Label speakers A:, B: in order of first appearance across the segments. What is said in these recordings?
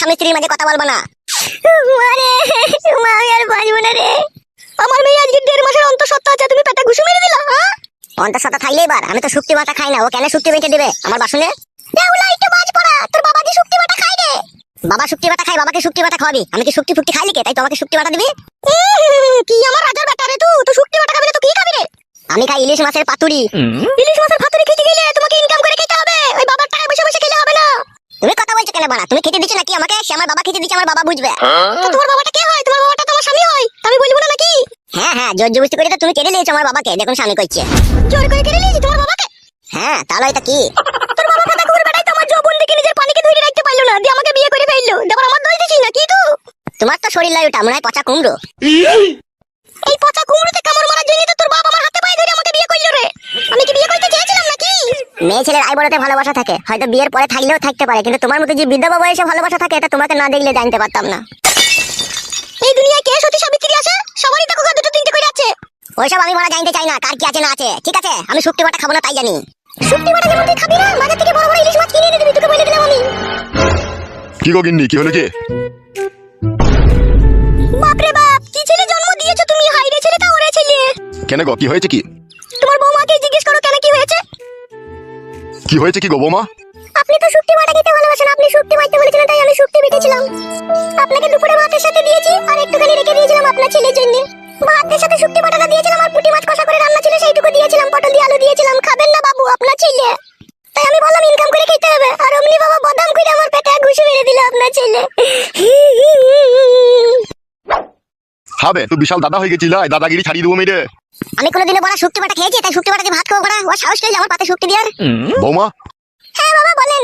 A: স্বামী স্ত্রীর মাঝে কথা বলবো না। মারে মা, আমি আর বাঁচবো না রে। আমার মেয়ে আজকে 1.5 মাসের অন্তঃসত্ত্বা আছে, তুমি পেটে ঘুষি মেরে দিলা। হ্যাঁ, অন্তঃসত্ত্বা থাকলে এবার আমি তো শুক্তি বাটা খাই না, ও কেন শুক্তি বেঁচে দিবে আমার বাসনে? তোর বাবা কি শুক্তি বাটা খায় রে? বাবা শুক্তি বাটা খায়, বাবাকে শুক্তি বাটা খাওয়াবি? আমি কি শুক্তি ফুক্তি খাই লিখে তাই তোমাকে শুক্তি বাটা দিবি? কি আমার রাজার বেটা রে, তুই শুক্তি বাটা খাবি না তো কি খাবি রে? আমি খাই ইলিশ মাছের পাতুরি। ইলিশ মাছের পাতুরি খেতে গেলে তোমাকে ইনকাম করে খেতে হবে, ওই বাবার টাকায় বসে বসে খেলে হবে না। তুমি কথা বলছো কেন বাড়া? তুমি খেতে দিচ্ছ নাকি আমাকে? সে আমার বাবা খেতে দিচ্ছে, আমার বাবা বুঝবে। তো তোমার বাবাটা কে হয়? তোমার বাবাটা তোমার স্বামী হয়, আমি বলবো না নাকি? হ্যাঁ হ্যাঁ, জোর জবরদস্তি করে তো তুমি কেড়ে নিয়েছো আমার বাবাকে, দেখুন স্বামী করছে। জোর করে কেড়ে নিয়েছি তোমার বাবাকে? হ্যাঁ, তাহলে এটা কি? তোর বাবা কথা কুকুর বেটাই তো আমার যৌবন দেখে নিজের পানিকে ধরে রাখতে পারলো না, দিয়ে আমাকে বিয়ে করে ফেললো। দেখো আমার দোষ দিছিস নাকি তুই? তোমার তো শরীর লাই ওটা মনে হয় পচা কুমড়ো। এই পচা কুমড়োতে কামড় মারার জন্য তো তোর বাবা আমার হাতে পায়ে ধরে আমাকে বিয়ে করলো রে। আমি কি বিয়ে করতে চেয়েছিলাম নাকি? মেয়ে ছেলের আই বড়তে ভালোবাসা থাকে, হয়তো বিয়ের পরে থাকলেও থাকতে পারে, কিন্তু তোমার মতো যে বিধবা বয়সে ভালোবাসা থাকে এটা তোমাকে না দেখলে জানতে পারতাম না। এই দুনিয়ায় কে সতী সাবিত্রী আছে? সবারই দেখো দুটো তিনটে করে আছে। ওইসব আমি বলা জানতে চাই না, কার কি আছে না আছে। ঠিক আছে, আমি শুক্তি বাটা খাবো না তাই জানি। শুক্তি বাটা যেমন তুই খাবি না, বাজার থেকে বড় বড় ইলিশ মাছ কিনে এনে দিবি, তোকে বলে দিলাম আমি।
B: কি গো গিন্নি, কি হলো কি?
A: বাপরে বাপ, কি ছেলে জন্ম দিয়েছো তুমি! হাইরে ছেলেটা ওরে ছেলে।
B: কেন গো, কি হয়েছে কি?
A: তোমার বৌমাকে জিজ্ঞেস করো কেন কি হয়েছে।
B: কি হয়েছে কি গো বৌমা?
A: আপনি তো শুক্তি বাটা খেতে ভালোবাসেন, আপনি শুক্তি মারতে বলেছিলেন তাই আমি শুক্তি বেটেছিলাম। আপনাকে দুপুরে ভাতের সাথে দিয়েছি আর একটুখানি রেখে দিয়েছিলাম আপনার ছেলের জন্য। ভাতের সাথে শুক্তি বাটাটা দিয়েছিলাম আর পুঁটি মাছ কষা করে রান্না ছিল সেইটুকু দিয়েছিলাম, পটল দিয়ে আলু দিয়েছিলাম। খাবেন না বাবু আপনার ছেলে? তাই আমি বললাম ইনকাম করে খেতে হবে, আর অমনি বাবা বদাম করে আমার পেটে ঘুষি মেরে দিল আপনার ছেলে।
B: হবে তুই বিশাল দাদা হয়ে গেছিস, দাদাগিরি ছাড়িয়ে দেবো মেরে।
A: আমি কোনোদিনও বড়া শুক্তি বাটা খেয়েছি তাই শুক্তি বাটা দিয়ে ভাত খাবো বড়া? ও সাহস পেয়ে আমার পাতে শুক্তি দেওয়ার।
B: বৌমা,
A: হ্যাঁ বাবা বলেন।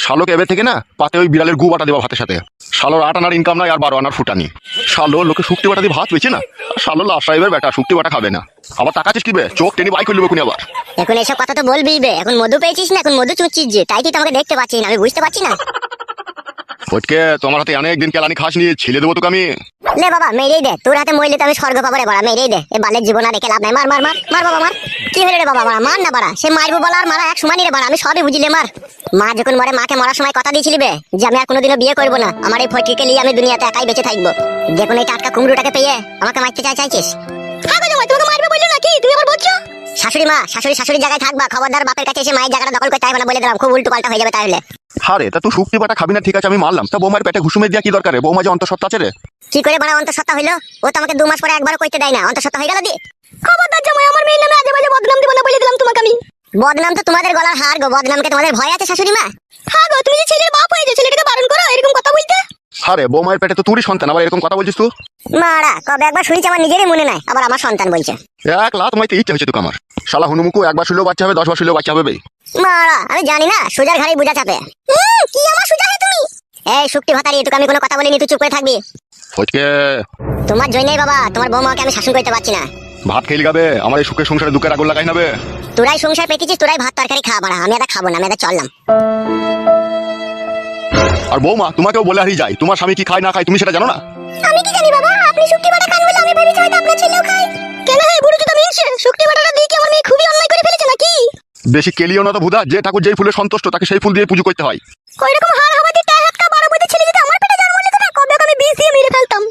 B: শালোকে এবার থেকে না পাতে ওই বিড়ালের গু বাটা দেবা ভাতের সাথে। শালোর 8 আনার ইনকাম নাই আর 12 আনার ফুটানি। শালো লোকে শুক্তি বাটা দিয়ে ভাত পেয়েছে না, আর শালো লাস্ট সাহেবের বেটা শুক্তি বাটা খাবে না। আবার টাকা চিসকিবে, চোখ টেনে বাই করে নেবে কোনি আবার।
A: এখন এসব কথা তো বলবি বে, এখন মধু পেয়েছিস না, এখন মধু চুচ্ছিস যে, তাই তুই তো আমাকে দেখতে পাচ্ছিস না, আমি বুঝতে পারছি না।
B: ওইটকে তোমার হাতে অনেক দিন কেলানি খাস নিয়ে ছেলে দেবো তোকে আমি।
A: লে বাবা মেরেই দে, তোর হাতে মইলে তো আমি স্বর্গ পাবো রে বাড়া, মেরেই দে। এই বালের জীবন আর রেখে লাভ নাই, মার মার মার মার বাবা মার। কি হলো রে বাবা, মার মার না বাড়া, সে মারবো বলা আর মারা এক সমানই রে বাড়া, আমি সবই বুঝিলে মার। মা যখন মরে মাকে মরার সময় কথা দিয়েছিলি বে যে আমি আর কোনোদিনও বিয়ে করবো না, আমার এই ফটকিকে নিয়ে আমি দুনিয়াতে একাই বেঁচে থাকবো। দেখুন এই টাটকা কুমড়োটাকে পেয়ে আমাকে মারতে চাইছিস? হ্যাঁ গো জামাই, তোমাকে মারবে বললো নাকি? তুমি আবার বলছো শাশুড়ি মা, শাশুড়ির জায়গায় থাকবা, খবরদার বাপের কাছে এসে মায়ের জায়গাটা দখল করতে হবে না বলে দিলাম, খুব উল্টো পাল্টা হয়ে যাবে তাহলে।
B: হারে তা তুই শুক্তি বাটা খাবি না ঠিক আছে আমি মানলাম, তা বৌমার পেটে ঘুষুমে দিয়া কি দরকার রে? বৌমা যে অন্তঃসত্ত্বা আছে রে।
A: কি করে বাড়া অন্তঃসত্ত্বা হইলো? ও তো আমাকে 2 মাস পরে একবারও কইতে দেয় না, অন্তঃসত্ত্বা হয়ে গেল দি। খবরদার জামাই, আমার মেয়ের নামে আজে বাজে বদনাম দিব না বলে দিলাম তোমাকে আমি। বদনাম তো তোমাদের গলার হার গো, বদনামকে তোমাদের ভয় আছে শাশুড়ি মা? হ্যাঁ গো, তুমি যে ছেলের বাপ হয়েছে, ছেলেটাকে বারণ করো এরকম কথা বলতে।
B: হারে বৌমার পেটে তো তুই সন্তান, আবার এরকম কথা বলছিস তুই?
A: মারা কবে একবার শুনেছি আমার নিজেরই মনে নাই, আবার আমার সন্তান বলছে।
B: 1 লাখ মাইতে ইচ্ছা হয়েছে তোকে আমার। শালা হুনুমুকু একবার শুনলেও বাচ্চা হবে, 10 বার শুনলেও বাচ্চা হবে বে।
A: মারা আমি জানি না, সোজার ঘাড়ে বুঝা চাপে। কি আমার সোজা হে তুমি? এই শুক্তি ভাতারি, তোকে আমি কোনো কথা বলিনি, তুই চুপ করে থাকবি।
B: ফটকে
A: তোমার জন্যই বাবা, তোমার বৌমাকে আমি শাসন করতে পারছি না।
B: ভাত খেয়ে গাবে, আমার এই সুখের সংসারে দুঃখের আগুন লাগাই নাবে।
A: তোরাই সংসার পেতেছিস, তোরাই ভাত তরকারি খা বাড়া, আমি এটা খাবো না, আমি এটা চললাম।
B: আর বৌমা তোমাকেও বলে হারিয়ে যায়, তোমার স্বামী কি খায় না খায় তুমি সেটা জানো না?
A: আমি কি জানি বাবা, আপনি শুক্তি বাটা খান বলে আমি ভেবেছি হয়তো আপনার ছেলেও খায়। কেন হে বুড়ো জুতা মিনছে, শুক্তি বাটাটা দিয়ে কি আমার মেয়ে খুবই অন্যায় করে ফেলেছে নাকি?
B: বেশি কেলিও না তো ভুদা, যে ঠাকুর যেই ফুলে সন্তুষ্ট তাকে সেই ফুল দিয়ে পুজো করতে হয়।
A: ওই রকম হার হাবাদি টাকা হাতকা বড় বড় ছেলে যদি আমার পেটে জন্ম নিত না, কবে আমি বিষ দিয়ে মেরে ফেলতাম।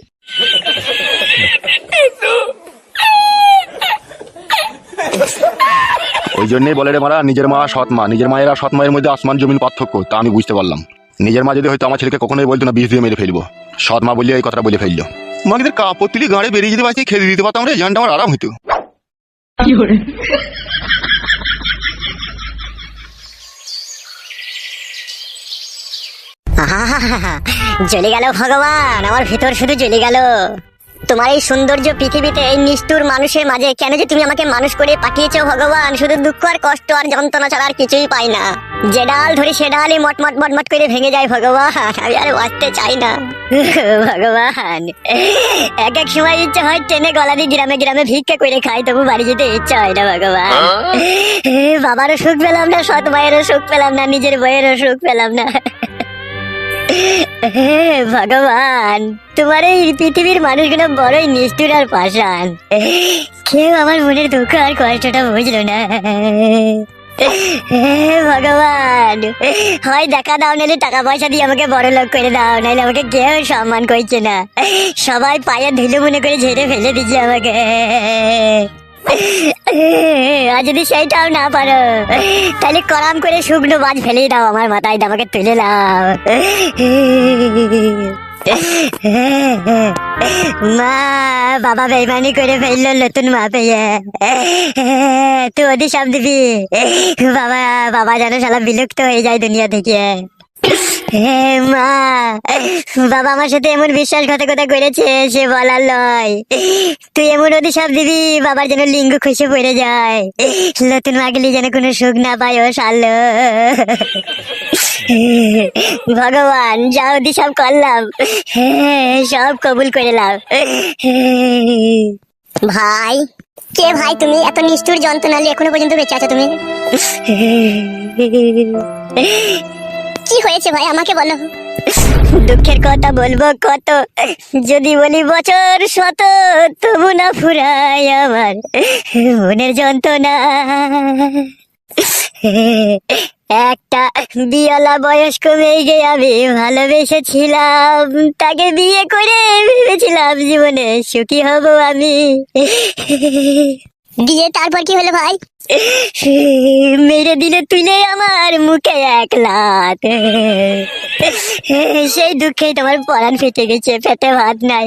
B: ওই জন্যই বলে রে মারা, নিজের মা সৎ মা, নিজের মায়ের আর সৎ মায়ের মধ্যে আসমান জমিন পার্থক্য, তা আমি বুঝতে পারলাম। নিজের মা যদি হয়তো আমার ছেলেকে কখনোই বলতো না বিষ দিয়ে মেরে ফেলবো, সৎ মা বললে এই কথাটা বলে ফেললো। মাকে কাপড় তুলি গাড়ি বেরিয়ে যেতে পারছি, খেতে দিতে পারতাম রে, জানটা আমার আরাম হইতো।
A: জ্বলে গেল ভগবান, আমার ভিতর শুধু জ্বলে গেল। তোমার এই সৌন্দর্য পৃথিবীতে এই নিষ্ঠুর মানুষের মাঝে কেন যে তুমি আমাকে মানুষ করে পাঠিয়েছো ভগবান, শুধু দুঃখ আর কষ্ট আর যন্ত্রণা ছাড়া আর কিছুই পাই না। যে ডাল ধরি সে ডালই মটমট মটমট করে ভেঙে যায় ভগবান, আমি আর বাঁচতে চাই না ভগবান। এক এক সময় ইচ্ছা হয় ট্রেনে গলা দিয়ে গ্রামে গ্রামে ভিক্ষা করে খাই, তবু বাড়ি যেতে ইচ্ছা হয় না ভগবান। বাবারও সুখ পেলাম না, সৎ মায়েরও সুখ পেলাম না, নিজের বইয়েরও সুখ পেলাম না। ভগবান, তোমার এই পৃথিবীর মানুষগুলো বড়ই নিষ্ঠুর আর পাষাণ, কেউ আমার মনের দুঃখ আর কষ্টটা বুঝলো না। হে ভগবান, হয় দেখা দাও, নাহলে টাকা পয়সা দিয়ে আমাকে বড় লোক করে দাও, নাহলে আমাকে কেউ সম্মান করছে না, সবাই পায়ে ধুলো মনে করে ঝেড়ে ফেলে দিচ্ছে আমাকে। আর যদি সেইটাও না পারো, তাহলে করাম করে শুকনো মাছ ফেলে দাও আমার মাথায়, আমাকে তুলে নাও। মা, বাবা বেইমানি করে ফেললো নতুন মা পেয়ে, তুই ওদের সব দিবি। বাবা, বাবা যেন শালা বিলুপ্ত হয়ে যায় দুনিয়া থেকে। হে মা, বাবা আমার সাথে এমন বিশ্বাসঘাতকতা করেছে সে বলার নয়। তুই এমন ওদের সব দিবি বাবার যেন লিঙ্গ খসে পড়ে যায়, নতুন মাগলি যেন কোনো সুখ না পায় ও শালো। ভগবান, যা ওদের সব করলাম সব কবুল করে নাও। ভাই, কে ভাই তুমি? এত নিষ্ঠুর যন্ত্রণা নিয়ে এখনো পর্যন্ত বেঁচে আছো তুমি? কি হয়েছে ভাই, আমাকে বলো। দুঃখের কথা বলবো কত, যদি বলি বছর শত, তবু না ফুরায় আমার মনের যন্ত্রণা। একটা বিয়ালা বয়স্ক মেয়েকে আমি ভালোবেসেছিলাম, তাকে বিয়ে করে ভেবেছিলাম জীবনে সুখী হব আমি। দিয়ে তারপর কি হলো ভাই? মেরে দিলে তুলে আমার মুখে এক লাত। সেই দুঃখে তোমার পরাণ ফেটে গেছে, পেটে ভাত নাই,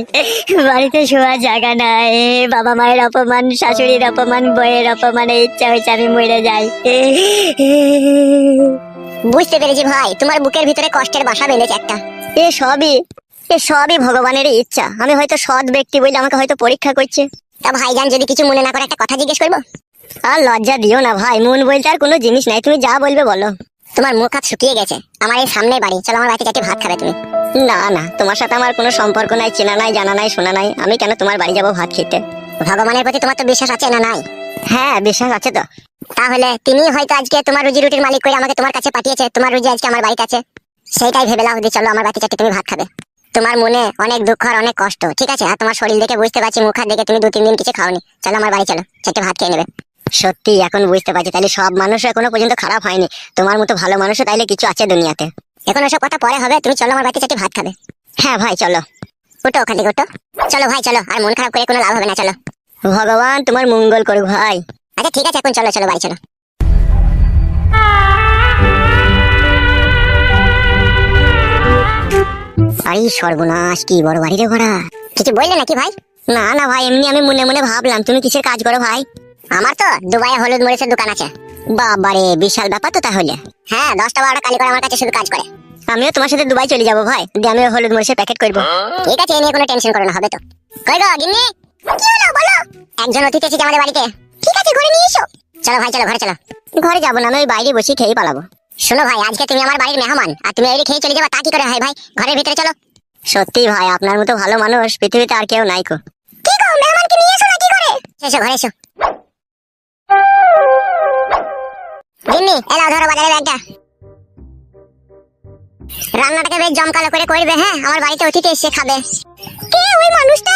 A: বাড়িতে শোয়ার জায়গা নাই, বাবা মায়ের অপমান, শাশুড়ির অপমান, বইয়ের অপমানে ইচ্ছা হয়েছে আমি মরে যাই। বুঝতে পেরেছি ভাই, তোমার বুকের ভিতরে কষ্টের বাসা বেঁধেছে একটা। এ সবই ভগবানের ইচ্ছা। আমি হয়তো সৎ ব্যক্তি বলে আমাকে হয়তো পরীক্ষা করছে। তা ভাইজান, যদি কিছু মনে না করে একটা কথা জিজ্ঞেস করবো? আর লজ্জা দিও না ভাই, মন বলতে আর কোনো জিনিস নাই, তুমি যা বলবে বলো। তোমার মুখ হাত শুকিয়ে গেছে, আমার এই সামনে বাড়ি, চলো আমার বাড়িতে চারটে ভাত খাবে তুমি। না না, তোমার সাথে আমার কোনো সম্পর্ক নাই, চেনা নাই, জানা নাই, শোনা নাই, আমি কেন তোমার বাড়ি যাবো ভাত খেতে? ভগবানের প্রতি তোমার তো বিশ্বাস আছে না নাই? হ্যাঁ, বিশ্বাস আছে তো। তাহলে তিনি হয়তো আজকে তোমার রুজি রুটির মালিক করে আমাকে তোমার কাছে পাঠিয়েছে, তোমার রুজি আজকে আমার বাড়িতে আছে, সেইটাই ভেবে নাও যে চলো আমার বাড়িতে চারটে তুমি ভাত খাবে। তোমার মনে অনেক দুঃখ আর অনেক কষ্ট, ঠিক আছে, আর তোমার শরীর দেখে বুঝতে পারছি, মুখ হাত দেখে তুমি 2-3 দিন কিছু খাওনি, চলো আমার বাড়ি চলো, চারটে ভাত খেয়ে নেবে। সত্যি এখন বুঝতে পারছি, তাহলে সব মানুষ এখনো পর্যন্ত খারাপ হয়নি, তোমার মতো ভালো মানুষও তাইলে কিছু আছে দুনিয়াতে। এখন ওসব কথা পরে হবে, তুমি চলো আমার বাড়িতে চারটে ভাত খাবে। হ্যাঁ ভাই চলো, ওটো ওখান থেকে ওটো, চলো ভাই চলো, আর মন খারাপ করে কোনো লাভ হবে না, চলো। ভগবান তোমার মঙ্গল করুক ভাই। আচ্ছা ঠিক আছে, এখন চলো চলো বাড়ি চলো। আরে সর্বনাশ, কি বড় বাড়ি রে বড়া। কিছু বললে নাকি ভাই? না না ভাই, এমনি আমি মনে মনে ভাবলাম তুমি কিসের কাজ করো ভাই? আমার তো দুবাইয়ে হলুদ মরিচের দোকান আছে। বাবারে, বিশাল ব্যাপার তো তাহলে। হ্যাঁ, 10টা-12টা কালি করে আমার কাছে শুধু কাজ করে। আমিও তোমার সাথে দুবাই চলে যাবো ভাই, দিয়ে আমিও হলুদ মরিচের প্যাকেট করবো। ঠিক আছে, এ নিয়ে কোনো টেনশন করো না, হবে তো। কই গো গিন্নি? কি হলো বলো? একজন অতিথি এসেছে আমাদের বাড়িতে। ঠিক আছে, ঘরে নিয়ে এসো। চলো ভাই চলো, ঘরে চলো। ঘরে যাবো না, আমি ওই বাইরে বসে খেয়ে পালাবো। শোনো ভাই, আজকে তুমি আমার বাড়ির মেহমান, আর তুমি এই খেয়ে চলে যাবা, তা কি করে হয় ভাই? ঘরের ভিতরে চলো। সত্যি ভাই, আপনার মতো ভালো মানুষ পৃথিবীতে আর কেউ নাই কো। কি গো, মেহমানকে নিয়ে এসো না কি করে? এসো ঘরে এসো। গিন্নি, এলাও ধরো বাজারে ব্যাগটা। রান্নাটাকে বেশ জমকালো করে করবে, হ্যাঁ, আমার বাড়িতে অতিথি এসে খাবে। কে ওই মানুষটা?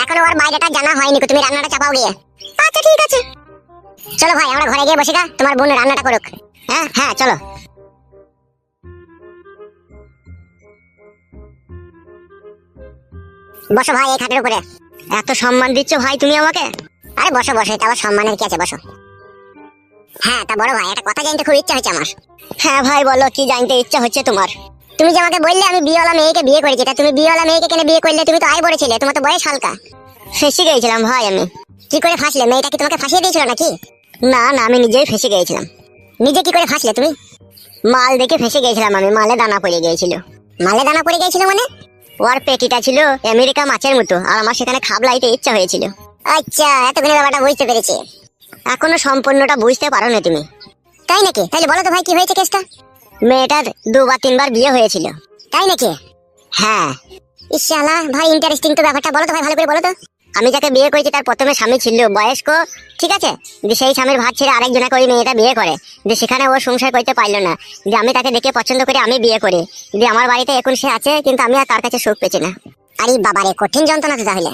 A: এখনো ওর বাইরেটা জানা হয়নি, তুমি রান্নাটা চাপাও গিয়ে। আচ্ছা ঠিক আছে, চলো ভাই আমরা ঘরে গিয়ে বসে গা, তোমার বোন রান্নাটা করুক। হ্যাঁ হ্যাঁ চলো। বসো ভাই এই খাটের উপরে। এত সম্মান দিচ্ছ ভাই তুমি আমাকে? আরে বসো বসো, এটা আবার সম্মানের কি আছে, বসো। হ্যাঁ, তা বড় ভাই, একটা কথা জানতে খুব ইচ্ছা হচ্ছে আমার। হ্যাঁ ভাই বলো, কি জানতে ইচ্ছা হচ্ছে তোমার? তুমি যে আমাকে বললে আমি বিয়েওয়ালা মেয়েকে বিয়ে করেছি, তা তুমি বিয়েওয়ালা মেয়েকে কেন বিয়ে করলে? তুমি তো আয় বড় ছিলে, তোমার তো বয়স হালকা। ফেঁসে গিয়েছিলাম ভাই আমি। কি করে ফাঁসলে? মেয়েটা কি তোমাকে ফাঁসিয়ে দিয়েছিল নাকি? না না, আমি নিজেই ফেঁসে গিয়েছিলাম। নিজে কি করে ফাঁসলে তুমি? মাল দেখে ফেঁসে গিয়েছিলাম আমি, মালে দানা পড়ে গিয়েছিল। মালে দানা পড়ে গিয়েছিল মানে? ওর পেটিটা ছিল আমেরিকা মাছের মতো, আর আমার সেখানে খাবলাইতে ইচ্ছা হয়েছিল। আচ্ছা, এতক্ষণে ব্যাপারটা বুঝতে পেরেছি। এখনো সম্পূর্ণটা বুঝতে পারো না তুমি? তাই নাকি? তাহলে বলো তো ভাই, কি হয়েছে কেসটা? মেয়েটার 2 বা 3 বার বিয়ে হয়েছিল। তাই নাকি? হ্যাঁ। ইশালা ভাই, ইন্টারেস্টিং তো ব্যাপারটা, বলো তো ভাই, ভালো করে বলো তো। আমি যাকে বিয়ে করেছি তার প্রথমে স্বামী ছিল বয়স্ক, ঠিক আছে, যে সেই স্বামীর ভাত ছেড়ে আরেকজনকে ওই মেয়েটা বিয়ে করে, যে সেখানে ও সংসার করতে পারলো না, যে আমি তাকে দেখে পছন্দ করে আমি বিয়ে করি, যে আমার বাড়িতে এখন সে আছে, কিন্তু আমি আর তার কাছে সুখ পেছি না। আরে বাবারে, কঠিন যন্ত্রণা তো তাহলে।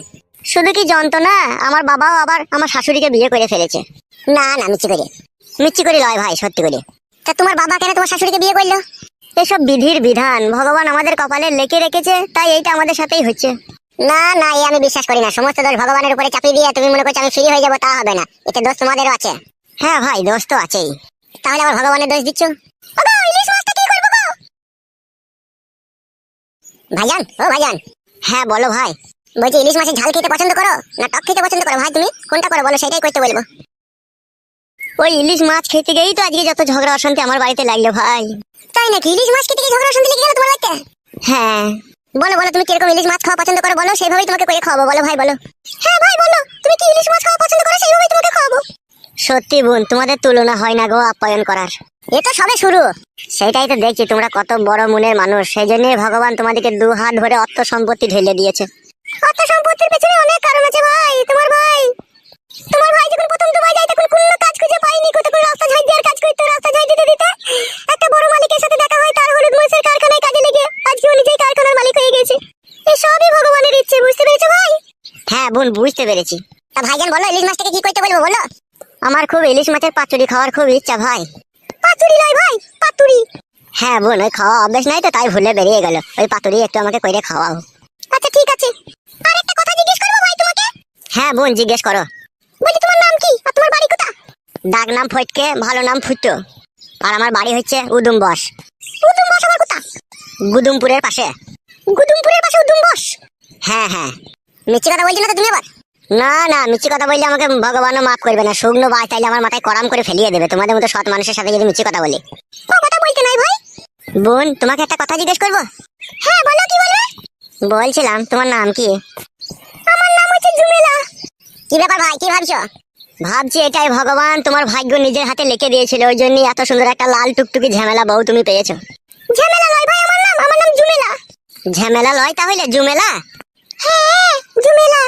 A: শুধু কি যন্ত্রণা, আমার বাবাও আবার আমার শাশুড়িকে বিয়ে করে ফেলেছে। না না, মিছি করে। মিচ্ছি করি লয় ভাই, সত্যি করি। তা তোমার বাবা কেন তোমার শাশুড়িকে বিয়ে করলো? এসব বিধির বিধান, ভগবান আমাদের কপালে লেখে রেখেছে, তাই এইটা আমাদের সাথেই হচ্ছে। না না, এই আমি বিশ্বাস করি না। সমস্ত দোষ ভগবানের উপরে চাপিয়ে দিয়ে তুমি মনে করছো আমি ফ্রি হয়ে যাবো, তা হবে না। এতে দোষ তোমাদেরও আছে। হ্যাঁ ভাই, দোষ তো আছেই। তাহলে আবার ভগবানের দোষ দিচ্ছ? ওগো, ইলিশ মাছটা কি করবো গো? ভাইজান, ও ভাইজান। হ্যাঁ বলো ভাই। বলছি ইলিশ মাছের ঝাল খেতে পছন্দ করো না টক খেতে পছন্দ করো ভাই? তুমি কোনটা করো বলো, সেটাই করতে বলবো। ওই ইলিশ মাছ খেতে গিয়েই তো আজকে যত ঝগড়া অশান্তি আমার বাড়িতে লাগলো ভাই। তাই নাকি? ইলিশ মাছ খেতে গিয়ে ঝগড়া অশান্তি লেগে গেল তোমার বাড়িতে? হ্যাঁ। বলো বলো, তুমি কিরকম ইলিশ মাছ খাওয়া পছন্দ করো বলো, সেইভাবেই তোমাকে করে খাওয়াবো। বলো ভাই বলো। হ্যাঁ ভাই বলো, তুমি কি ইলিশ মাছ খাওয়া পছন্দ করো, সেইভাবেই তোমাকে খাওয়াবো। সত্যি বোন, তোমাদের তুলনা হয় না গো আপ্যায়ন করার। এ তো সবে শুরু। সেটাই তো দেখছি, তোমরা কত বড় মনের মানুষ। সেই জন্যই ভগবান তোমাদেরকে দু হাত ধরে অর্থ সম্পত্তি ঢেলে দিয়েছে। অর্থ সম্পত্তির পেছনে অনেক কারণ আছে ভাই। তোমার ভাই যখন প্রথম দুবাই যায় তখন কোনো কাজ খুঁজে পাইনি, কত করে রাস্তা ঝাড় দেওয়ার কাজ করতে, রাস্তা ঝাড় দিতে দিতে একটা বড় মালিকের সাথে দেখা হয়, তার হলুদ মরিচের কারখানায় কাজে লেগে আজকে ও নিজেই কারখানার মালিক হয়ে গেছে। এই সবই ভগবানের ইচ্ছে, বুঝতে পেরেছো ভাই? হ্যাঁ বোন, বুঝতে পেরেছি। তা ভাইজান বলো, ইলিশ মাছটাকে কি করতে বলবো বলো? আমার খুব ইলিশ মাছের পাতুরি খাওয়ার খুব ইচ্ছা ভাই। পাতুরি লয় ভাই, পাতুরি। হ্যাঁ বোন, ওই খাওয়া অভ্যেস নাই তো, তাই ভুলে বেরিয়ে গেল। ওই পাতুরি একটু আমাকে কইরে খাওয়াও। আচ্ছা ঠিক আছে। আর একটা কথা জিজ্ঞেস করবো ভাই তোমাকে? হ্যাঁ বোন, জিজ্ঞেস করো। বলছি তোমার নাম কি আর তোমার বাড়ি কোথা? ডাক নাম ফটকে, ভালো নাম ফুটো। আর আমার বাড়ি হচ্ছে উদুমবস। উদুমবস আমার কোথা? গুদুমপুরের পাশে। গুদুমপুরের পাশে উদুমবস? হ্যাঁ হ্যাঁ। মিথ্যে কথা বলছি না তো তুমি আবার? না না, মিথ্যে কথা বললে আমাকে ভগবানও মাফ করবে না। শুকনো বাজ তাইলে আমার মাথায় করাম করে ফেলিয়ে দেবে, তোমাদের মতো সৎ মানুষের সাথে যদি মিথ্যে কথা বলি। ও কথা বলতে নাই ভাই। বোন, তোমাকে একটা কথা জিজ্ঞেস করবো? হ্যাঁ বলো, কি বলবে? বলছিলাম তোমার নাম কি? আমার নাম হচ্ছে জুমেলা। কি ব্যাপার ভাই, কি ভাবছো? ভাবছি এটাই ভগবান তোমার ভাগ্য নিজের হাতে লিখে দিয়েছিল, ওই জন্যই এত সুন্দর একটা লাল টুকটুকি ঝামেলা বউ তুমি পেয়েছো। ঝামেলা লয় ভাই আমার নাম জুমেলা। ঝামেলা লয় তাহলে জুমেলা? হ্যাঁ জুমেলা।